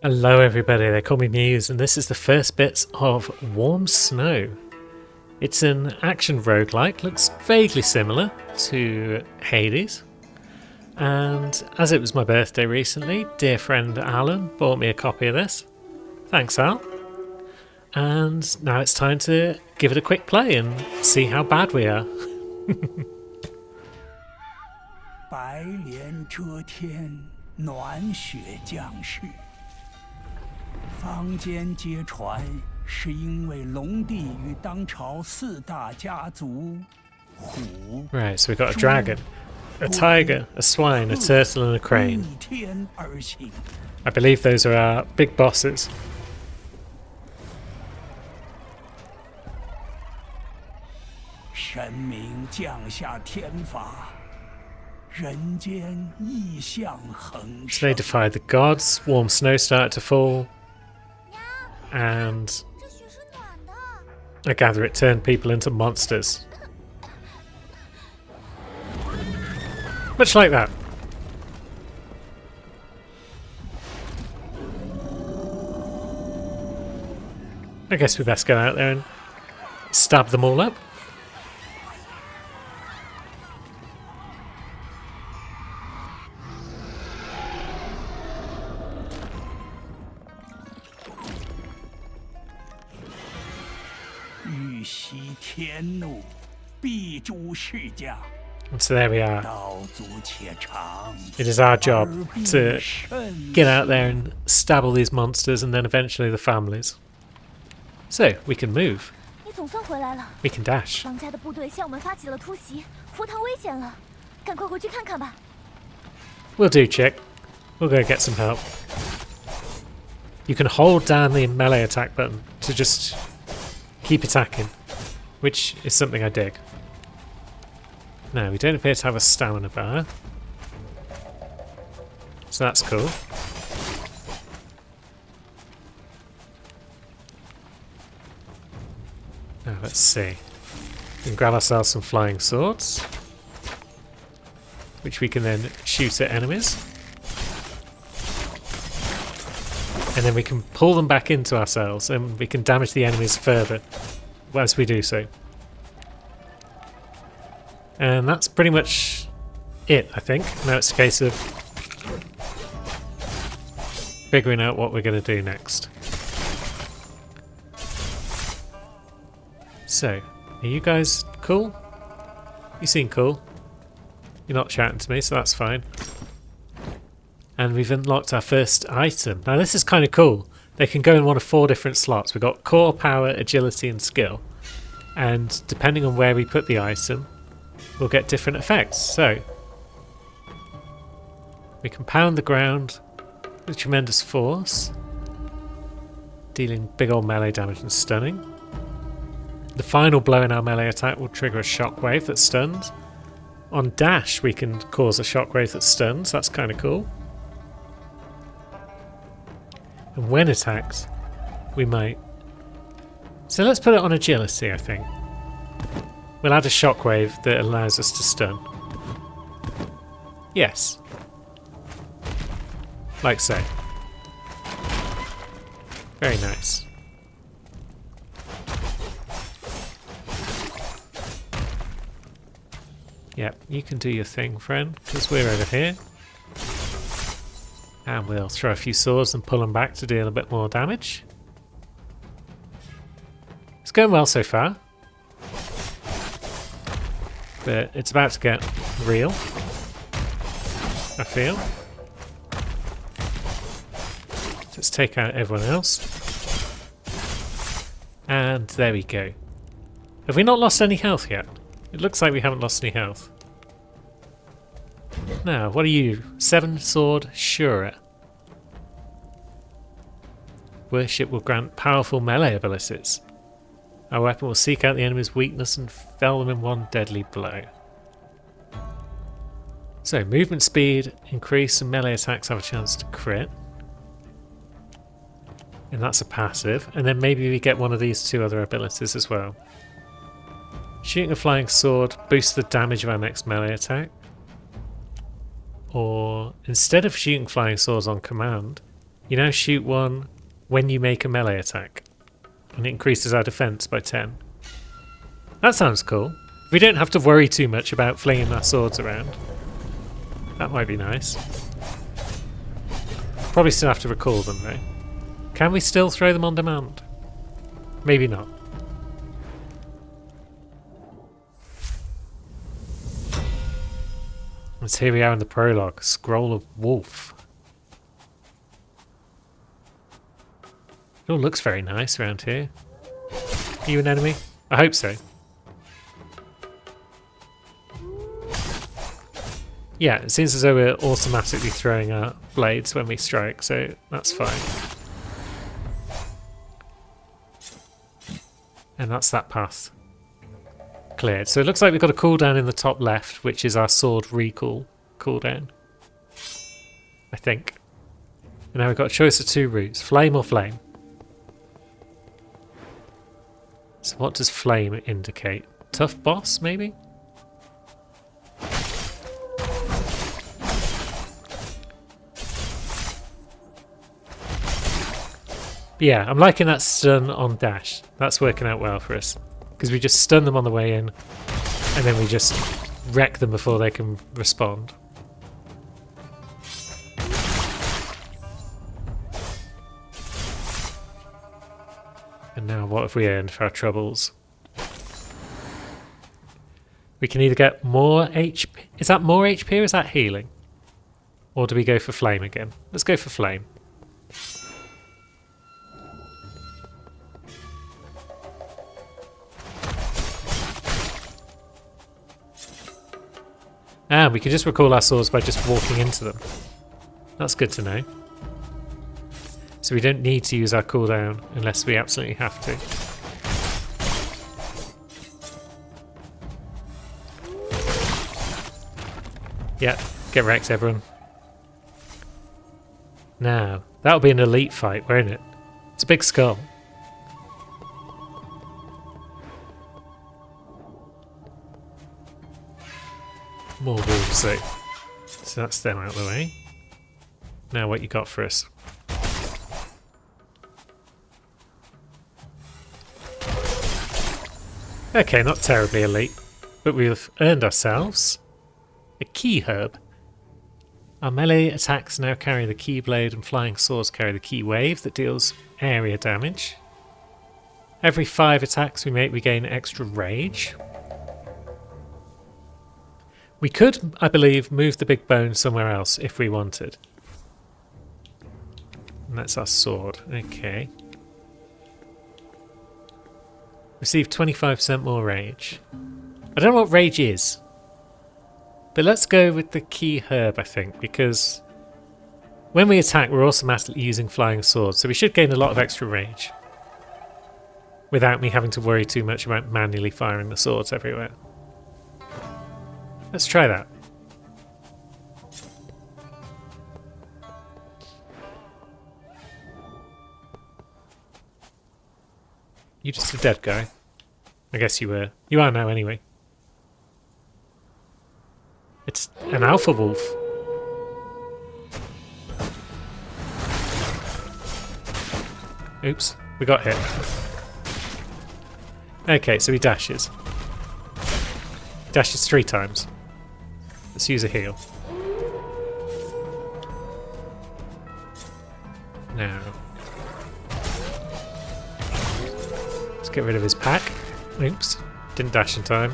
Hello everybody, they call me Muse, and this is the first bits of Warm Snow. It's an action roguelike, looks vaguely similar to Hades, and as it was my birthday recently, dear friend Alan bought me a copy of this. Thanks Al. And now it's time to give it a quick play and see how bad we are. 白莲遮天，暖雪降世。坊间皆传，是因为龙帝与当朝四大家族虎、 Right, so we've got a dragon, a tiger, a swine, a turtle and a crane. 逆天而行。 I believe those are our big bosses. 神明降下天法，人间异象横 So they 生。 defied the gods, warm snow started to fall, and 这雪是暖的。 I gather it turned people into monsters. Much like that. I guess we best go out there and stab them all up. "欲息天怒，必诛世家。 And so there we are. 道阻且长， It is our job 而必 to 甚 get out there and stab all these monsters and then eventually the families. So, we can move. 你总算回来了。 We can dash. 王家的部队向我们发起了突袭，佛堂危险了，赶快回去看看吧。 We'll do, chick. We'll go get some help. You can hold down the melee attack button to just keep attacking, which is something I dig. No, we don't appear to have a stamina bar, so that's cool. Now let's see. We can grab ourselves some flying swords, which we can then shoot at enemies. And then we can pull them back into ourselves and we can damage the enemies further as we do so. And that's pretty much it, I think. Now it's a case of figuring out what we're going to do next. So, are you guys cool? You seem cool. You're not chatting to me, so that's fine. And we've unlocked our first item. Now this is kind of cool. They can go in one of 4 different slots. We've got core, power, agility and skill. And depending on where we put the item, we'll get different effects. So, we can pound the ground with tremendous force, dealing big old melee damage and stunning. The final blow in our melee attack will trigger a shockwave that stuns. On dash we can cause a shockwave that stuns, that's kind of cool. And when attacked, we might... So let's put it on agility, I think. We'll add a shockwave that allows us to stun. Yes. Like so. Very nice. Yep, you can do your thing, friend, because we're over here. And we'll throw a few swords and pull them back to deal a bit more damage. It's going well so far. But it's about to get real, I feel. Let's take out everyone else. And there we go. Have we not lost any health yet? It looks like we haven't lost any health. Now, what are you? 7 sword Shura. Worship will grant powerful melee abilities. Our weapon will seek out the enemy's weakness and fell them in one deadly blow. So, movement speed increase and melee attacks have a chance to crit. And that's a passive. And then maybe we get one of these 2 other abilities as well. Shooting a flying sword boosts the damage of our next melee attack. Or instead of shooting flying swords on command, You now shoot one when you make a melee attack, and it increases our defense by 10. That sounds cool. We don't have to worry too much about flinging our swords around. That might be nice. Probably still have to recall them though. Can we still throw them on demand? Maybe not. And so here we are in the prologue, Scroll of Wolf. It all looks very nice around here. Are you an enemy? I hope so. Yeah, it seems as though we're automatically throwing our blades when we strike, so that's fine. And that's that path cleared. So it looks like we've got a cooldown in the top left, which is our sword recall cooldown. I think. And now we've got a choice of 2 routes, flame or flame. So what does flame indicate? Tough boss, maybe? Yeah, I'm liking that stun on dash. That's working out well for us. Because we just stun them on the way in, and then we just wreck them before they can respond. And now what have we earned for our troubles? We can either get more HP. Is that more HP or is that healing? Or do we go for flame again? Let's go for flame. And we can just recall our swords by just walking into them. That's good to know. So we don't need to use our cooldown unless we absolutely have to. Yeah, get wrecked everyone. Now, that'll be an elite fight, won't it? It's a big skull. More wolves though. So that's them out of the way. Now what you got for us? Okay, not terribly elite, but we've earned ourselves a key herb. Our melee attacks now carry the keyblade and flying swords carry the key wave that deals area damage. Every 5 attacks we make we gain extra rage. We could, I believe, move the big bone somewhere else if we wanted. And that's our sword. Okay. Receive 25% more rage. I don't know what rage is. But let's go with the key herb, I think, because when we attack, we're automatically using flying swords, so we should gain a lot of extra rage. Without me having to worry too much about manually firing the swords everywhere. Let's try that. You're just a dead guy. I guess you were. You are now anyway. It's an alpha wolf. Oops, we got hit. Okay, so he dashes. Dashes 3 times. Let's use a heal. Now. Let's get rid of his pack. Oops, didn't dash in time.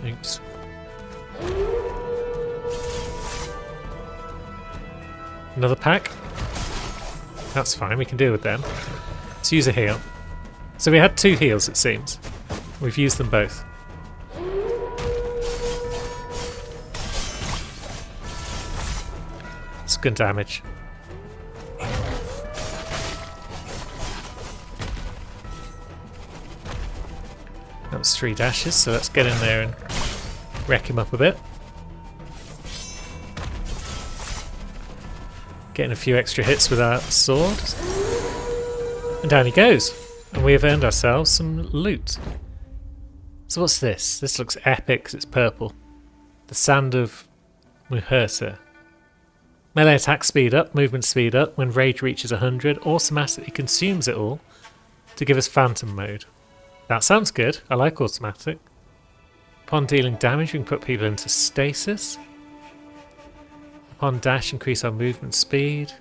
Oops. Another pack? That's fine, we can deal with them. Let's use a heal. So we had 2 heals, it seems. We've used them both. It's good damage. That was 3 dashes, so let's get in there and wreck him up a bit. Getting a few extra hits with our sword. And down he goes. And we have earned ourselves some loot. So what's this? This looks epic 'cause it's purple. The Sand of Muhurta. Melee attack speed up, movement speed up. When rage reaches 100, automatically consumes it all to give us phantom mode. That sounds good. I like automatic. Upon dealing damage, we can put people into stasis. Upon dash, increase our movement speed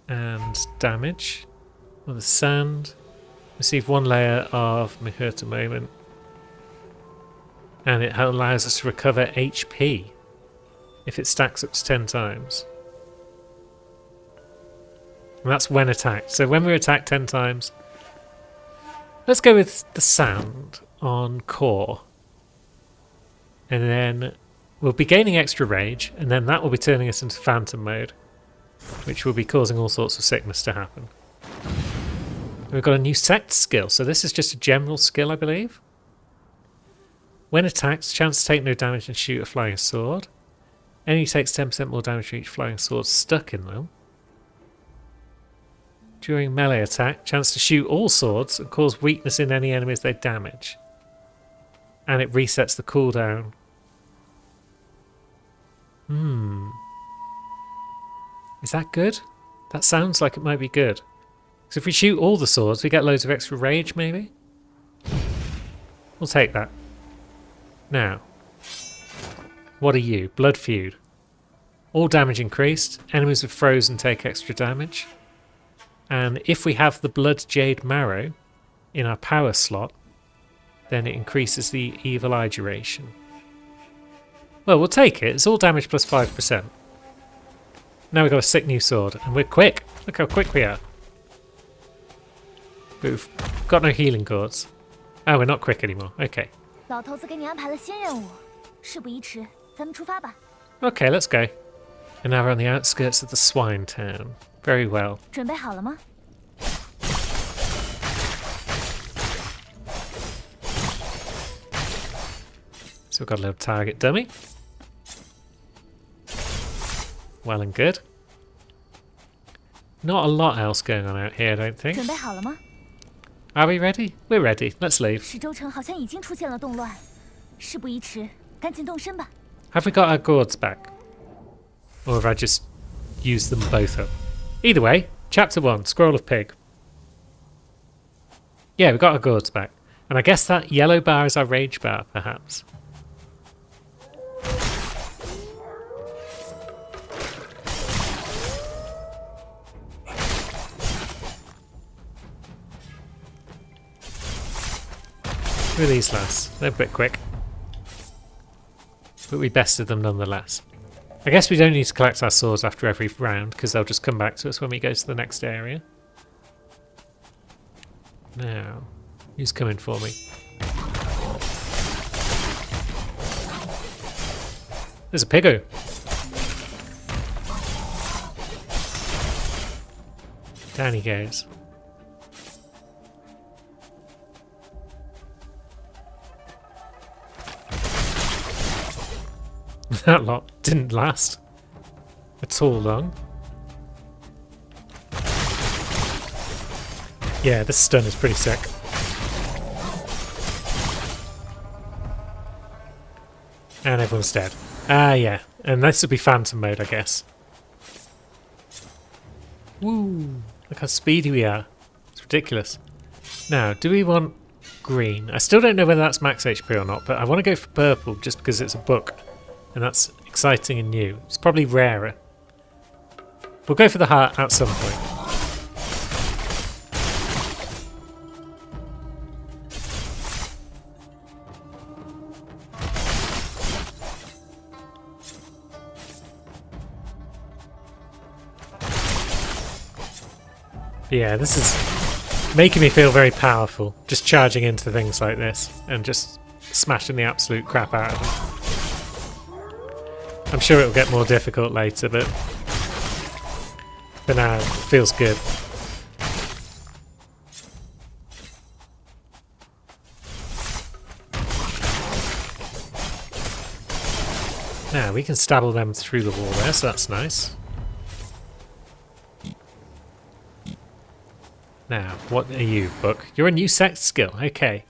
and damage. On the sand, receive 1 layer of Muhurta moment, and it allows us to recover HP if it stacks up to 10 times. And that's when attacked. So when we're attacked 10 times, let's go with the sand on core, and then we'll be gaining extra rage, and then that will be turning us into phantom mode, which will be causing all sorts of sickness to happen. We've got a new sect skill, so this is just a general skill, I believe. When attacked, chance to take no damage and shoot a flying sword. Enemy takes 10% more damage for each flying sword stuck in them. During melee attack, chance to shoot all swords and cause weakness in any enemies they damage. And it resets the cooldown. Is that good? That sounds like it might be good. So if we shoot all the swords, we get loads of extra rage, maybe? We'll take that. Now, what are you? Blood Feud. All damage increased. Enemies with frozen take extra damage. And if we have the Blood Jade Marrow in our power slot, then it increases the Evil Eye duration. Well, we'll take it. It's all damage plus 5%. Now we've got a sick new sword, and we're quick. Look how quick we are. But we've got no healing cords. Oh, we're not quick anymore. Okay. 老头子给你安排了新任务，事不宜迟，咱们出发吧。 Okay, let's go. And now we're on the outskirts of the Swine Town. Very well. 准备好了吗？ So we've got a little target dummy. Well and good. Not a lot else going on out here, I don't think. 准备好了吗？ Are we ready? We're ready. Let's leave. 石州城好像已经出现了动乱，事不宜迟，赶紧动身吧。 Have we got our gourds back? Or have I just used them both up? Either way, Chapter 1, Scroll of Pig. Yeah, we got our gourds back. And I guess that yellow bar is our rage bar, perhaps. Who are these lads? They're a bit quick. But we bested them nonetheless. I guess we don't need to collect our swords after every round, because they'll just come back to us when we go to the next area. Now, who's coming for me? There's a piggo. Down he goes. That lot didn't last at all long. Yeah, this stun is pretty sick. And everyone's dead. Ah, yeah. And this will be phantom mode, I guess. Woo! Look how speedy we are. It's ridiculous. Now, do we want green? I still don't know whether that's max HP or not, but I want to go for purple just because it's a book. And that's exciting and new. It's probably rarer. We'll go for the heart at some point. Yeah, this is making me feel very powerful. Just charging into things like this and just smashing the absolute crap out of them. I'm sure it'll get more difficult later, but for now, it feels good. Now, we can stabble them through the wall there, so that's nice. Now, what are you, Book? You're a new sect skill, okay.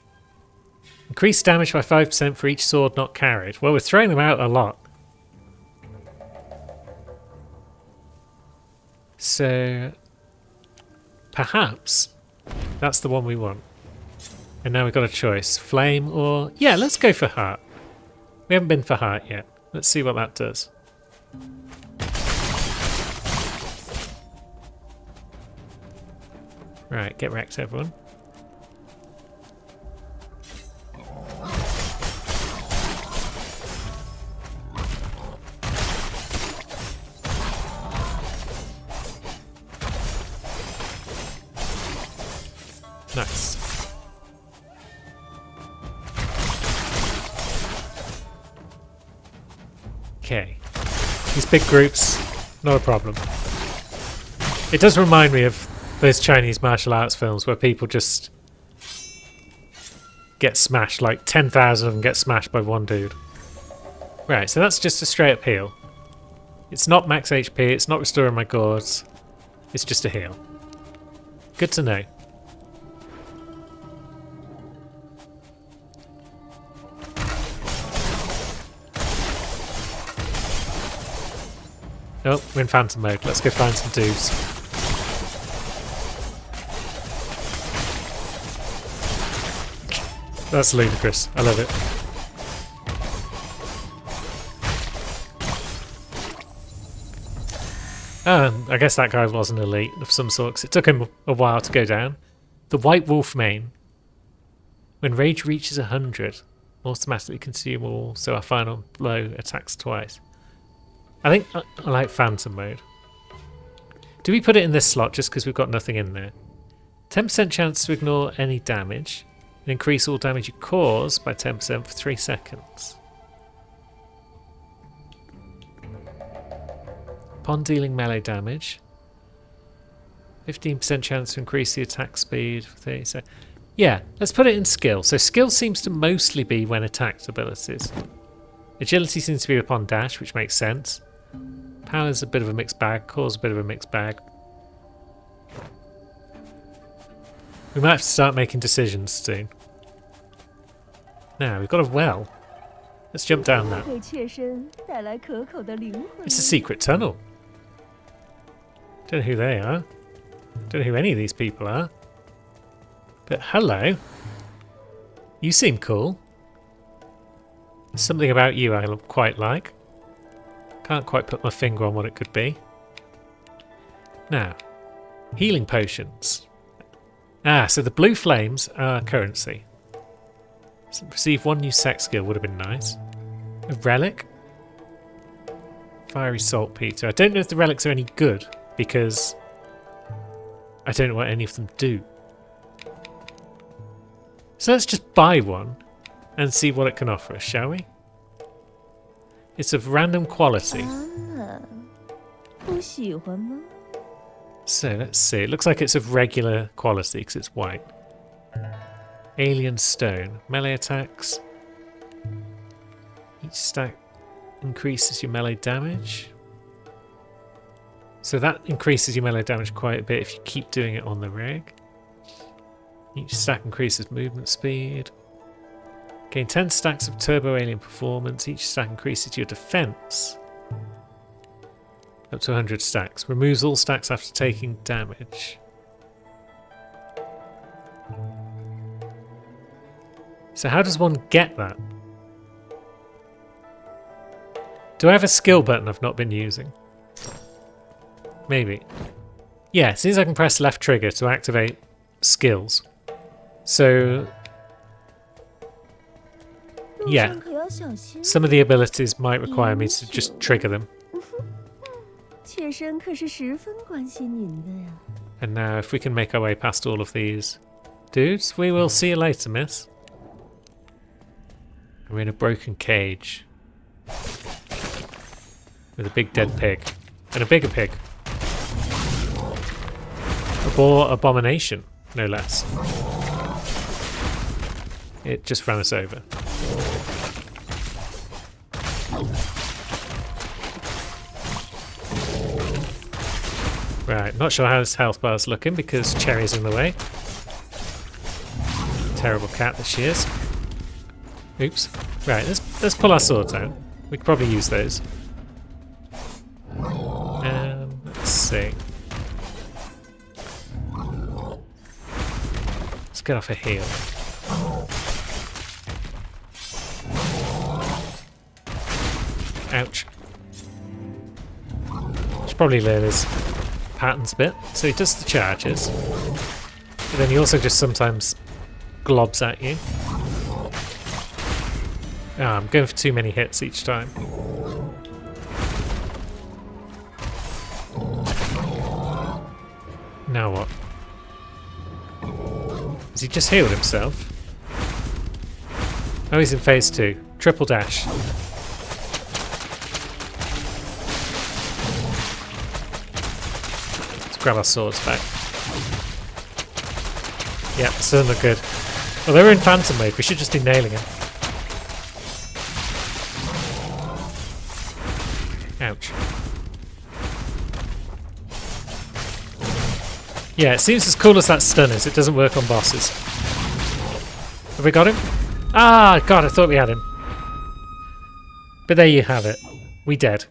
Increase damage by 5% for each sword not carried. Well, we're throwing them out a lot. So perhaps that's the one we want. And now we've got a choice. Flame or... yeah, let's go for heart. We haven't been for heart yet. Let's see what that does. Right, get wrecked, everyone. Nice. Okay. These big groups, not a problem. It does remind me of those Chinese martial arts films where people just get smashed, like 10,000 of them get smashed by one dude. Right, so that's just a straight up heal. It's not max HP, it's not restoring my gourds. It's just a heal. Good to know. Oh, we're in phantom mode. Let's go find some dudes. That's ludicrous. I love it. I guess that guy was an elite of some sort, 'cause it took him a while to go down. The White Wolf Mane. When rage reaches 100, automatically consume all, so our final blow attacks twice. I think I like phantom mode. Do we put it in this slot just because we've got nothing in there? 10% chance to ignore any damage and increase all damage you cause by 10% for 3 seconds. Upon dealing melee damage, 15% chance to increase the attack speed for 30 seconds. Yeah, let's put it in skill. So skill seems to mostly be when attacked abilities. Agility seems to be upon dash, which makes sense. Power's a bit of a mixed bag, core's a bit of a mixed bag. We might have to start making decisions soon. Now, we've got a well. Let's jump down that. It's a secret tunnel. Don't know who they are. Don't know who any of these people are. But hello. You seem cool. There's something about you I quite like. Can't quite put my finger on what it could be. Now, healing potions. Ah, so the blue flames are currency. So receive 1 new sex skill would have been nice. A relic. Fiery saltpeter. I don't know if the relics are any good because I don't know what any of them do. So let's just buy one and see what it can offer us, shall we? It's of random quality. So let's see. It looks like it's of regular quality because it's white. Alien stone. Melee attacks. Each stack increases your melee damage. So that increases your melee damage quite a bit if you keep doing it on the rig. Each stack increases movement speed. Gain 10 stacks of turbo alien performance. Each stack increases your defense. Up to 100 stacks. Removes all stacks after taking damage. So how does one get that? Do I have a skill button I've not been using? Maybe. Yeah, it seems I can press left trigger to activate skills. So yeah, some of the abilities might require me to just trigger them. And now if we can make our way past all of these dudes, we will see you later, miss. We're in a broken cage with a big dead pig and a bigger pig. A boar abomination, no less. It just ran us over. Right, not sure how this health bar's looking because Cherry's in the way. Terrible cat that she is. Oops. Right, let's pull our swords out. We could probably use those. Let's see. Let's get off a heal. Ouch. Should probably learn his patterns a bit. So he does the charges. But then he also just sometimes globs at you. Ah, I'm going for too many hits each time. Now what? Has he just healed himself? Oh, he's in phase 2. Triple dash. Let's grab our swords back. Yeah, this doesn't look good. Well, they were in phantom mode. We should just be nailing him. Ouch. Yeah, it seems as cool as that stun is, it doesn't work on bosses. Have we got him? Ah, God, I thought we had him. But there you have it. We dead.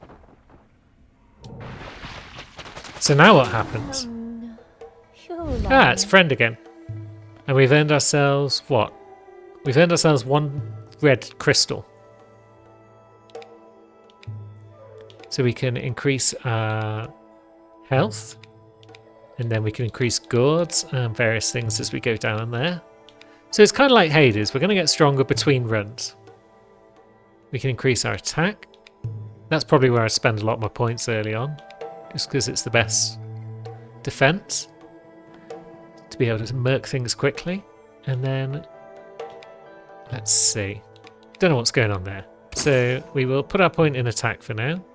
So now what happens? Ah, it's friend again. And we've earned ourselves what? We've earned ourselves 1 red crystal. So we can increase our health. And then we can increase gourds and various things as we go down there. So it's kind of like Hades. We're going to get stronger between runs. We can increase our attack. That's probably where I spend a lot of my points early on. Just because it's the best defense. To be able to murk things quickly. And then, let's see. Don't know what's going on there. So we will put our point in attack for now.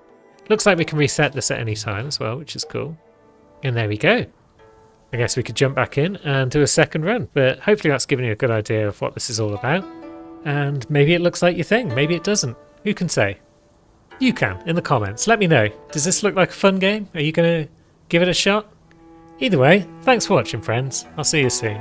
Looks like we can reset this at any time as well, which is cool. And there we go. I guess we could jump back in and do a second run, but hopefully that's given you a good idea of what this is all about. And maybe it looks like your thing, maybe it doesn't. Who can say? You can, in the comments. Let me know. Does this look like a fun game? Are you going to give it a shot? Either way, thanks for watching, friends. I'll see you soon.